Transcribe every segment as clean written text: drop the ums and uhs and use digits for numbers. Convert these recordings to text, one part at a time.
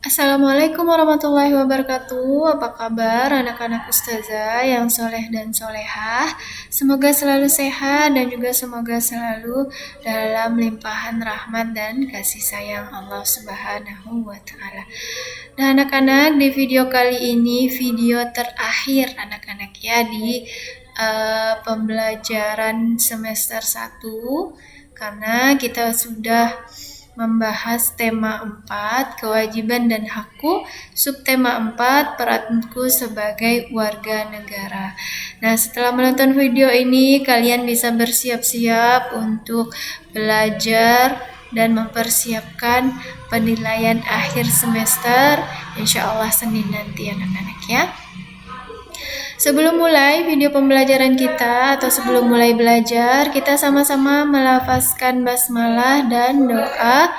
Assalamualaikum warahmatullahi wabarakatuh. Apa kabar anak-anak ustazah yang soleh dan solehah? Semoga selalu sehat dan juga semoga selalu dalam limpahan rahmat dan kasih sayang Allah Subhanahu wa Ta'ala. Nah, anak-anak, di video kali ini video terakhir anak-anak ya di pembelajaran semester 1, karena kita sudah membahas tema 4, kewajiban dan hakku, subtema 4, peranku sebagai warga negara. Nah, setelah menonton video ini, kalian bisa bersiap-siap untuk belajar dan mempersiapkan penilaian akhir semester, insya Allah Senin nanti anak-anak ya. Sebelum mulai video pembelajaran kita atau sebelum mulai belajar, kita sama-sama melafazkan basmalah dan doa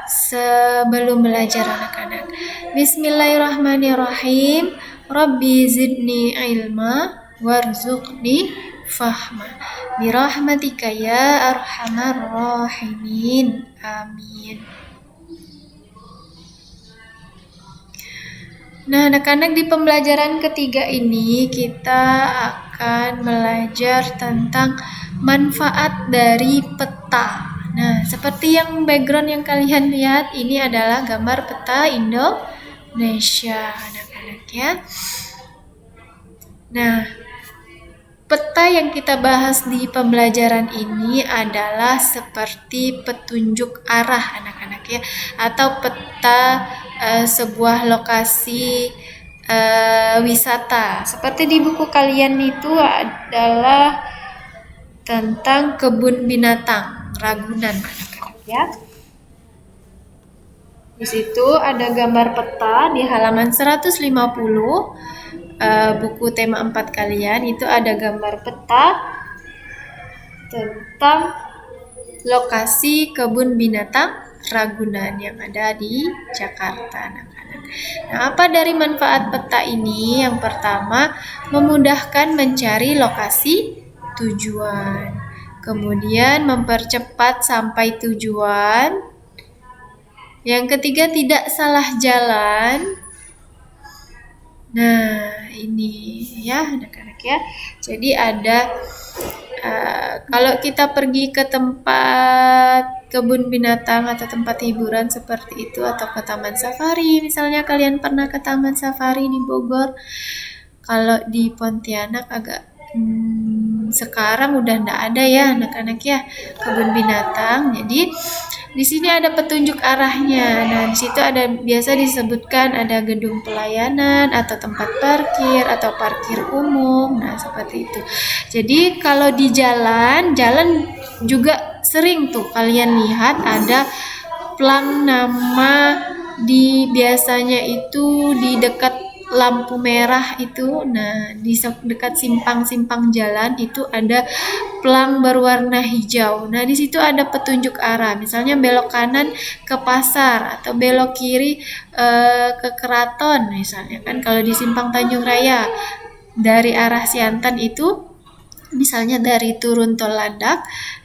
sebelum belajar anak-anak. Bismillahirrahmanirrahim. Rabbi zidni ilma warzuqni fahma. Birahmatika ya arhamar rahimin. Amin. Nah, anak-anak, di pembelajaran ketiga ini kita akan belajar tentang manfaat dari peta. Nah, seperti yang background yang kalian lihat, ini adalah gambar peta Indonesia, anak-anak ya. Nah, peta yang kita bahas di pembelajaran ini adalah seperti petunjuk arah anak-anak ya, atau peta sebuah lokasi wisata. Seperti di buku kalian itu adalah tentang kebun binatang Ragunan anak-anak ya. Di situ ada gambar peta di halaman 150. Buku tema 4 kalian itu ada gambar peta tentang lokasi kebun binatang Ragunan yang ada di Jakarta anak-anak. Nah, apa dari manfaat peta ini? Yang pertama, memudahkan mencari lokasi tujuan. Kemudian mempercepat sampai tujuan. Yang ketiga, tidak salah jalan. Nah, ini ya anak-anak ya. Jadi ada kalau kita pergi ke tempat kebun binatang atau tempat hiburan seperti itu, atau ke taman safari, misalnya kalian pernah ke taman safari di Bogor. Kalau di Pontianak agak sekarang udah ndak ada ya anak-anak ya kebun binatang. Jadi di sini ada petunjuk arahnya. Nah, di situ ada biasa disebutkan ada gedung pelayanan atau tempat parkir atau parkir umum. Nah, seperti itu. Jadi kalau di jalan juga sering tuh kalian lihat ada plang nama biasanya itu di dekat lampu merah itu. Nah, di dekat simpang-simpang jalan itu ada plang berwarna hijau. Nah, di situ ada petunjuk arah. Misalnya belok kanan ke pasar atau belok kiri ke keraton misalnya kan. Kalau di Simpang Tanjung Raya dari arah Siantan itu, misalnya dari turun tol Landak,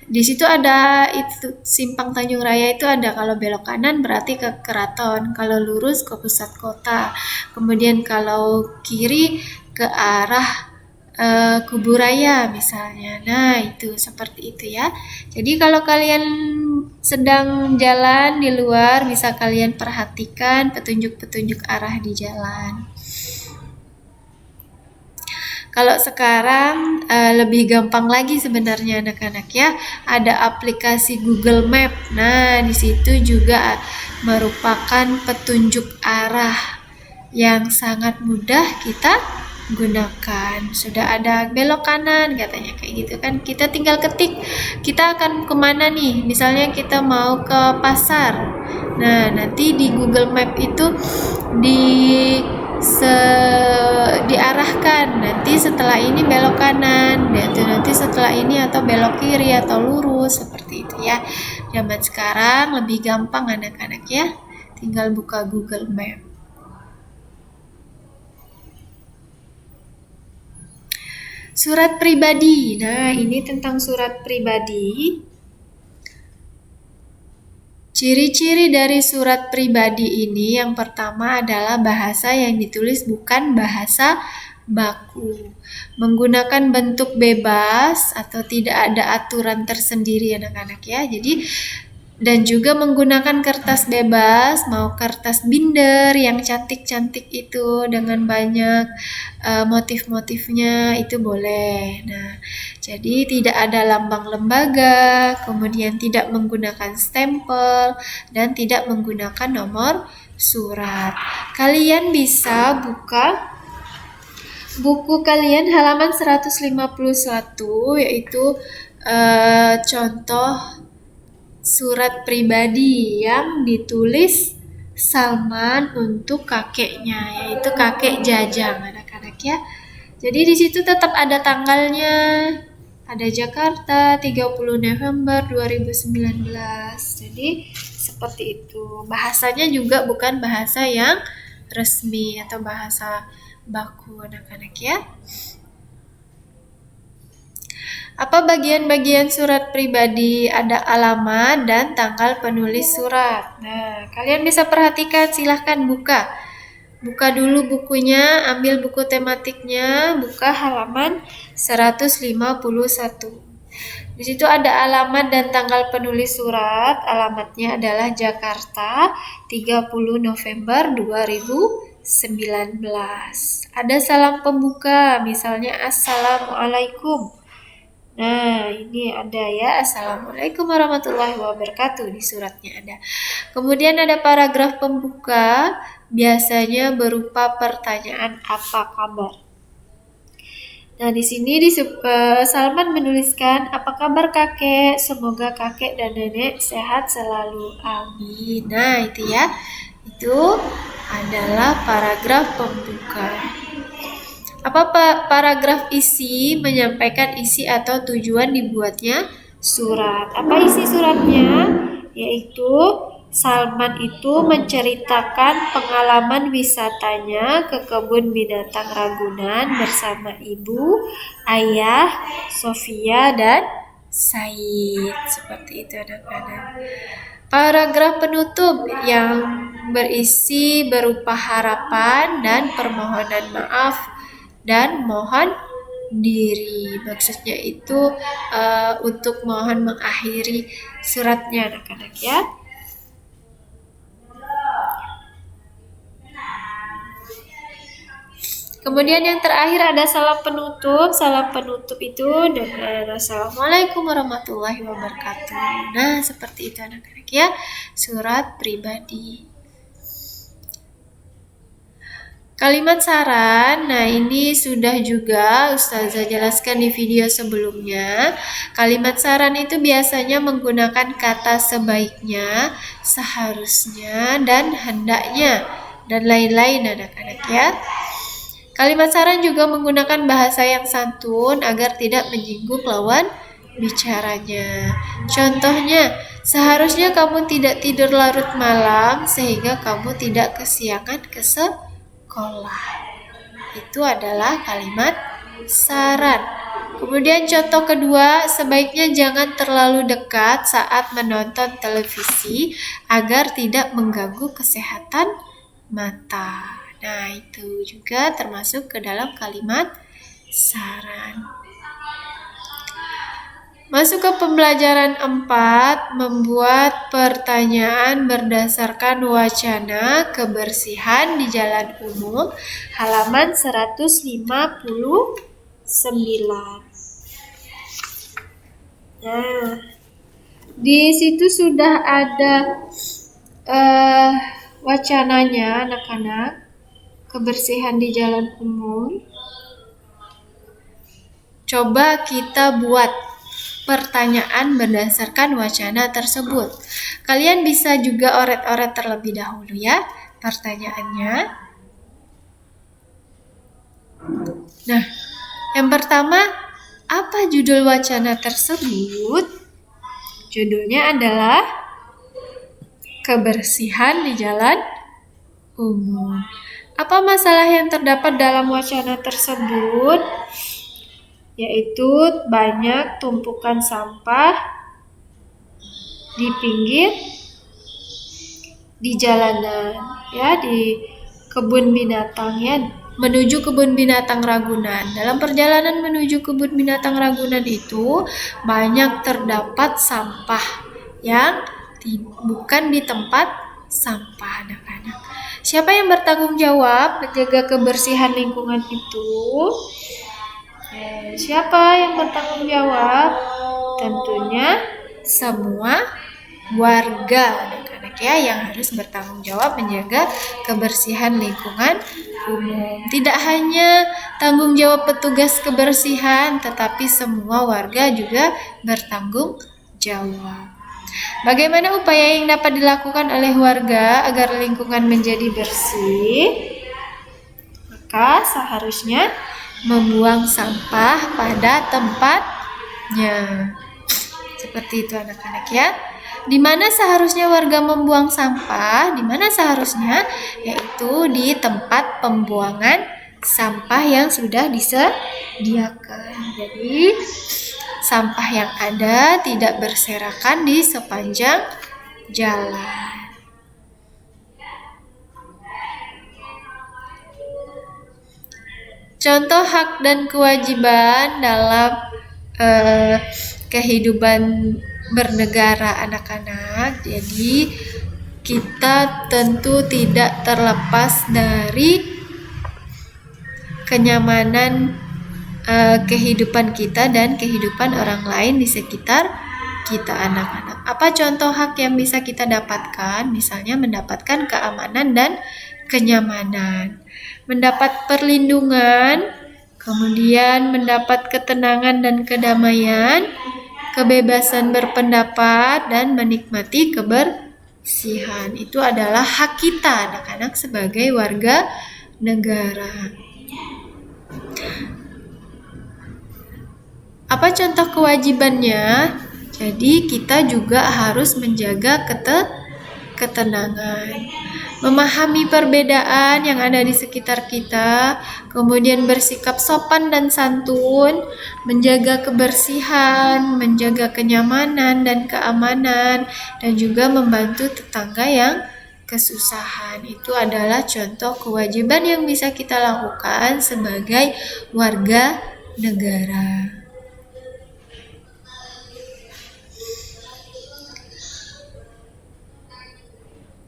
di situ ada itu Simpang Tanjung Raya itu ada, kalau belok kanan berarti ke keraton, kalau lurus ke pusat kota. Kemudian kalau kiri ke arah Kuburaya misalnya. Nah, itu seperti itu ya. Jadi kalau kalian sedang jalan di luar, bisa kalian perhatikan petunjuk-petunjuk arah di jalan. Kalau sekarang lebih gampang lagi sebenarnya anak-anak ya. Ada aplikasi Google Map. Nah, di situ juga merupakan petunjuk arah yang sangat mudah kita gunakan. Sudah ada belok kanan katanya kayak gitu kan. Kita tinggal ketik kita akan kemana nih. Misalnya kita mau ke pasar. Nah, nanti di Google Map itu diarahkan, nanti setelah ini belok kanan, nanti setelah ini atau belok kiri atau lurus, seperti itu ya. Zaman sekarang lebih gampang anak-anak ya, tinggal buka Google Map. Surat pribadi. Nah, ini tentang surat pribadi. Ciri-ciri dari surat pribadi ini yang pertama adalah bahasa yang ditulis bukan bahasa baku. Menggunakan bentuk bebas atau tidak ada aturan tersendiri anak-anak ya. Jadi dan juga menggunakan kertas bebas, mau kertas binder yang cantik-cantik itu dengan banyak motif-motifnya itu boleh. Nah, jadi tidak ada lambang lembaga, kemudian tidak menggunakan stempel, dan tidak menggunakan nomor surat. Kalian bisa buka buku kalian halaman 151, yaitu contoh surat pribadi yang ditulis Salman untuk kakeknya, yaitu kakek Jajang anak-anak ya. Jadi di situ tetap ada tanggalnya. Ada Jakarta 30 November 2019. Jadi seperti itu. Bahasanya juga bukan bahasa yang resmi atau bahasa baku anak-anak ya. Apa bagian-bagian surat pribadi? Ada alamat dan tanggal penulis surat. Nah, kalian bisa perhatikan, silahkan buka. Buka dulu bukunya, ambil buku tematiknya, buka halaman 151. Di situ ada alamat dan tanggal penulis surat. Alamatnya adalah Jakarta, 30 November 2019. Ada salam pembuka, misalnya Assalamualaikum. Nah, ini ada ya, Assalamualaikum warahmatullahi wabarakatuh, di suratnya ada. Kemudian ada paragraf pembuka, biasanya berupa pertanyaan apa kabar. Nah, di sini Salman menuliskan, apa kabar kakek? Semoga kakek dan nenek sehat selalu. Amin. Nah, itu ya. Itu adalah paragraf pembuka. Apa paragraf isi? Menyampaikan isi atau tujuan dibuatnya surat. Apa isi suratnya? Yaitu Salman itu menceritakan pengalaman wisatanya ke kebun binatang Ragunan bersama ibu, ayah, Sofia, dan Said. Seperti itu anak-anak. Paragraf penutup yang berisi berupa harapan dan permohonan maaf dan mohon diri. Maksudnya itu untuk mohon mengakhiri suratnya anak-anak ya. Kemudian yang terakhir ada salam penutup. Salam penutup itu dengan Assalamualaikum warahmatullahi wabarakatuh. Nah, seperti itu anak-anak ya, surat pribadi. Kalimat saran, nah ini sudah juga Ustazah jelaskan di video sebelumnya. Kalimat saran itu biasanya menggunakan kata sebaiknya, seharusnya, dan hendaknya, dan lain-lain anak-anak ya. Kalimat saran juga menggunakan bahasa yang santun agar tidak menyinggung lawan bicaranya. Contohnya, seharusnya kamu tidak tidur larut malam sehingga kamu tidak kesiangan ke sekolah. Itu adalah kalimat saran. Kemudian contoh kedua, sebaiknya jangan terlalu dekat saat menonton televisi agar tidak mengganggu kesehatan mata. Nah, itu juga termasuk ke dalam kalimat saran. Masuk ke pembelajaran 4, membuat pertanyaan berdasarkan wacana kebersihan di jalan umum, halaman 159. Nah, di situ sudah ada wacananya anak-anak, kebersihan di jalan umum. Coba kita buat pertanyaan berdasarkan wacana tersebut. Kalian bisa juga oret-oret terlebih dahulu ya pertanyaannya. Nah, yang pertama, apa judul wacana tersebut? Judulnya adalah kebersihan di jalan umum. Apa masalah yang terdapat dalam wacana tersebut? Yaitu banyak tumpukan sampah di pinggir di jalanan, ya, di kebun binatang, ya, menuju kebun binatang Ragunan. Dalam perjalanan menuju kebun binatang Ragunan itu banyak terdapat sampah yang bukan di tempat sampah, anak-anak. Siapa yang bertanggung jawab menjaga kebersihan lingkungan itu? Siapa yang bertanggung jawab? Tentunya semua warga, anak-anak, ya, yang harus bertanggung jawab menjaga kebersihan lingkungan umum. Tidak hanya tanggung jawab petugas kebersihan, tetapi semua warga juga bertanggung jawab. Bagaimana upaya yang dapat dilakukan oleh warga agar lingkungan menjadi bersih? Maka seharusnya membuang sampah pada tempatnya. Seperti itu, anak-anak, ya. Di mana seharusnya warga membuang sampah? Di mana seharusnya? Yaitu di tempat pembuangan sampah yang sudah disediakan. Jadi sampah yang ada tidak berserakan di sepanjang jalan. Contoh hak dan kewajiban dalam kehidupan bernegara, anak-anak. Jadi kita tentu tidak terlepas dari kenyamanan kehidupan kita dan kehidupan orang lain di sekitar kita, anak-anak. Apa contoh hak yang bisa kita dapatkan? Misalnya mendapatkan keamanan dan kenyamanan, mendapat perlindungan, kemudian mendapat ketenangan dan kedamaian, kebebasan berpendapat, dan menikmati kebersihan. Itu adalah hak kita, anak-anak, sebagai warga negara. Apa contoh kewajibannya? Jadi kita juga harus menjaga ketenangan, memahami perbedaan yang ada di sekitar kita, kemudian bersikap sopan dan santun, menjaga kebersihan, menjaga kenyamanan dan keamanan, dan juga membantu tetangga yang kesusahan. Itu adalah contoh kewajiban yang bisa kita lakukan sebagai warga negara.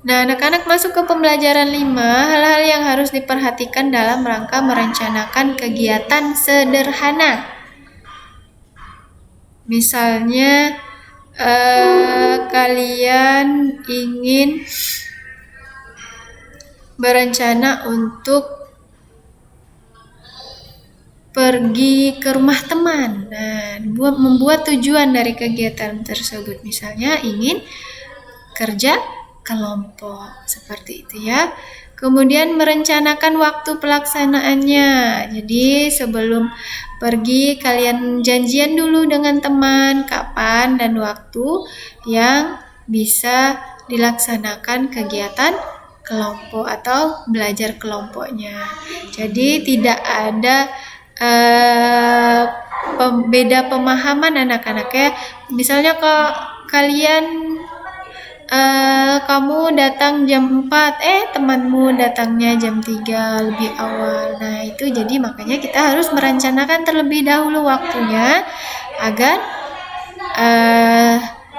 Nah, anak-anak, masuk ke pembelajaran 5, hal-hal yang harus diperhatikan dalam rangka merencanakan kegiatan sederhana. Misalnya kalian ingin berencana untuk pergi ke rumah teman. Nah, membuat tujuan dari kegiatan tersebut. Misalnya ingin kerja kelompok, seperti itu, ya. Kemudian merencanakan waktu pelaksanaannya. Jadi sebelum pergi kalian janjian dulu dengan teman kapan dan waktu yang bisa dilaksanakan kegiatan kelompok atau belajar kelompoknya. Jadi tidak ada beda pemahaman, anak-anak, ya. Misalnya kalau kalian kamu datang jam 4, temanmu datangnya jam 3 lebih awal. Nah, itu jadi makanya kita harus merencanakan terlebih dahulu waktunya agar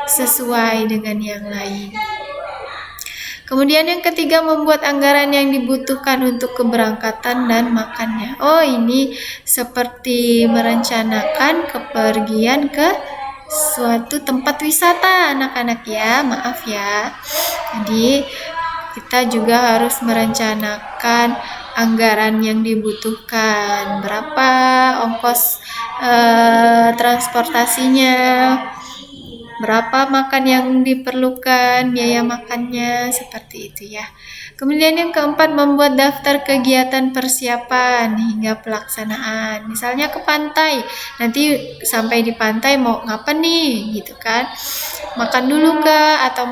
sesuai dengan yang lain. Kemudian yang ketiga, membuat anggaran yang dibutuhkan untuk keberangkatan dan makannya. Oh, ini seperti merencanakan kepergian ke suatu tempat wisata, anak-anak, ya. Maaf, ya. Jadi kita juga harus merencanakan anggaran yang dibutuhkan, berapa ongkos transportasinya, berapa makan yang diperlukan, biaya makannya, seperti itu, ya. Kemudian yang keempat, membuat daftar kegiatan persiapan hingga pelaksanaan. Misalnya ke pantai, nanti sampai di pantai mau ngapa nih, gitu kan? Makan dulu kah, atau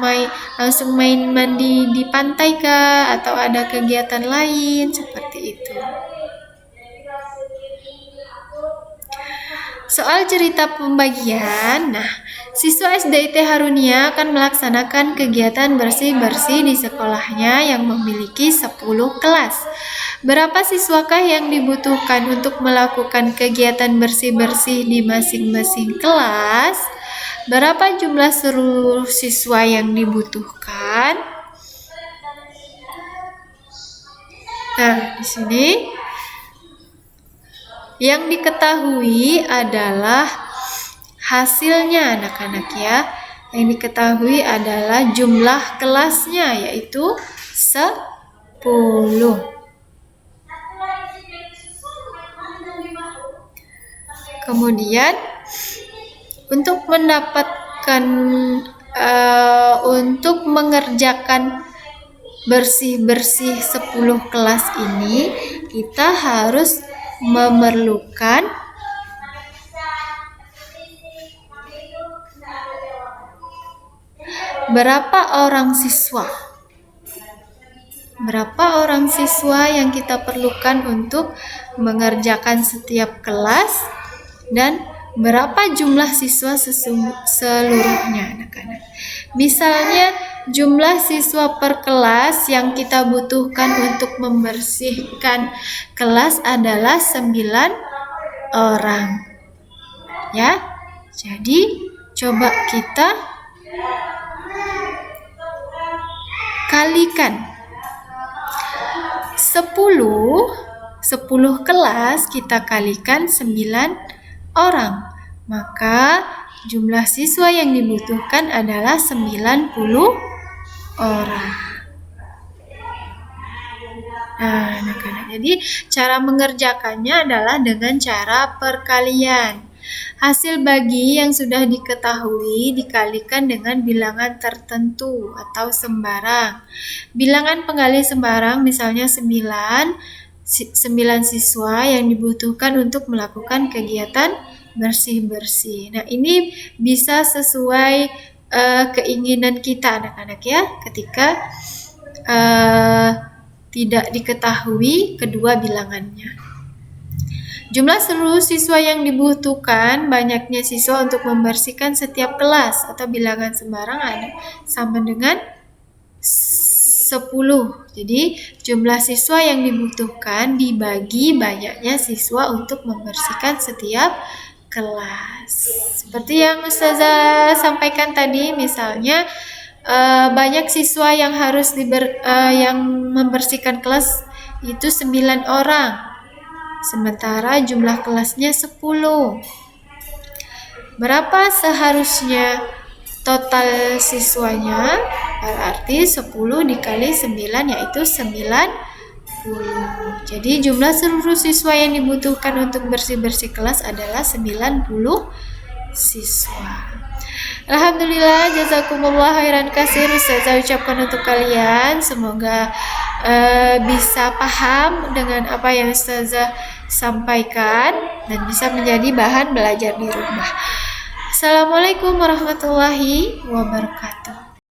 langsung main mandi di pantai kah, atau ada kegiatan lain, seperti itu. Soal cerita pembagian, nah, Siswa SDIT Harunia akan melaksanakan kegiatan bersih-bersih di sekolahnya yang memiliki 10 kelas. Berapa siswakah yang dibutuhkan untuk melakukan kegiatan bersih-bersih di masing-masing kelas? Berapa jumlah seluruh siswa yang dibutuhkan? Nah, di sini yang diketahui adalah hasilnya anak-anak ya. Yang diketahui adalah jumlah kelasnya, yaitu 10. Kemudian untuk mendapatkan untuk mengerjakan bersih-bersih 10 kelas ini, kita harus memerlukan berapa orang siswa? Berapa orang siswa yang kita perlukan untuk mengerjakan setiap kelas, dan berapa jumlah siswa seluruhnya anak-anak. Misalnya jumlah siswa per kelas yang kita butuhkan untuk membersihkan kelas adalah 9 orang. Ya. Jadi coba kita kalikan 10 kelas kita kalikan 9 orang, maka jumlah siswa yang dibutuhkan adalah 90 orang. Nah, anak-anak, jadi cara mengerjakannya adalah dengan cara perkalian. Hasil bagi yang sudah diketahui dikalikan dengan bilangan tertentu atau sembarang. Bilangan penggali sembarang misalnya 9 siswa yang dibutuhkan untuk melakukan kegiatan bersih-bersih. Nah, ini bisa sesuai keinginan kita anak-anak ya, ketika tidak diketahui kedua bilangannya. Jumlah seluruh siswa yang dibutuhkan, banyaknya siswa untuk membersihkan setiap kelas atau bilangan sembarang ada sama dengan 10. Jadi jumlah siswa yang dibutuhkan dibagi banyaknya siswa untuk membersihkan setiap kelas. Seperti yang Ustazah sampaikan tadi, misalnya banyak siswa yang harus yang membersihkan kelas itu 9 orang. Sementara jumlah kelasnya 10. Berapa seharusnya total siswanya? Berarti 10 dikali 9 yaitu 90. Jadi jumlah seluruh siswa yang dibutuhkan untuk bersih-bersih kelas adalah 90 siswa. Alhamdulillah, jazakumullah khairan katsir Ustazah ucapkan untuk kalian. Semoga bisa paham dengan apa yang Ustazah sampaikan dan bisa menjadi bahan belajar di rumah. Assalamualaikum warahmatullahi wabarakatuh.